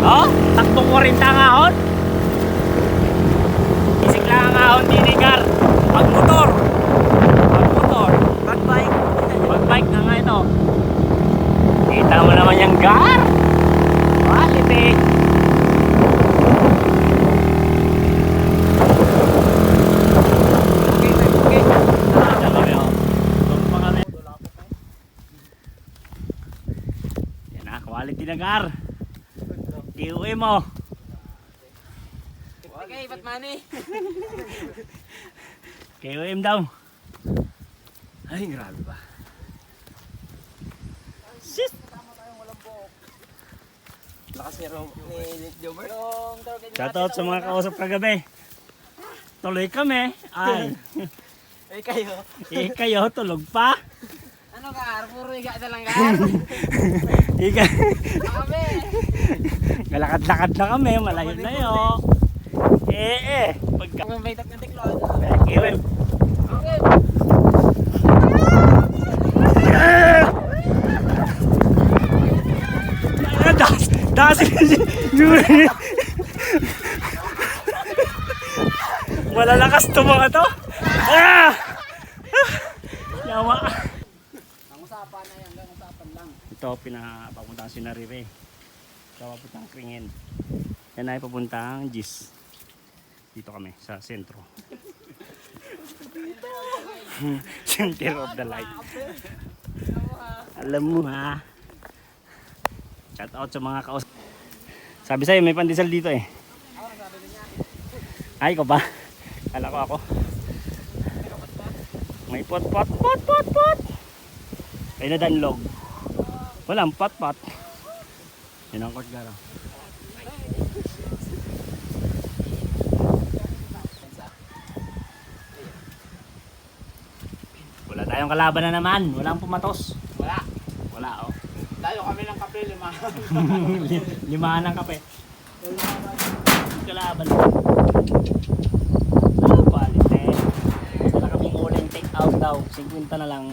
Oh, takbong 40 ang ahon. Isik lang ang ahon din, Gar. Pag motor. Pag bike. Pag bike na nga ito. Kita mo naman yung Gar. Quality. Yan na, quality na Gar. Iuwi mo. Okay, ba't money? KOM daw. Ay, grabe ba? Shit! Lakas ni Jomer. Shoutout sa mga kausap kagabi. Tuloy kami. Ay. Eh kayo. Kayo, tulog pa. Ano ka? Puro higa na lang ka? Ika. Kami. Galakad-lakad na kami. Malayo na yun. Pagka. May tak na tiklod. KOM. Okay. Malalakas to mga to. Ah! Yawa. Ang usapan na yan, ang usapan lang. Ito pinapapuntang si Narire. Ito papuntang Kringen. Yan ay papuntang Gis. Dito kami sa sentro. Center of the light. Alam mo ha. Shout out sa mga kausap. Sabi sa'yo may pandesal dito eh. Ay ko ba? Kala ko ako. May pot. Ay na danlog. Walang pot. Yan ang kot gara. Wala tayong kalaban na naman. Walang pumatos. Wala oh. Layo kami ng kape, 5. Limahan ng kape. Kalaban. Oh, quality. Wala kaming uling take out daw. 50 na lang.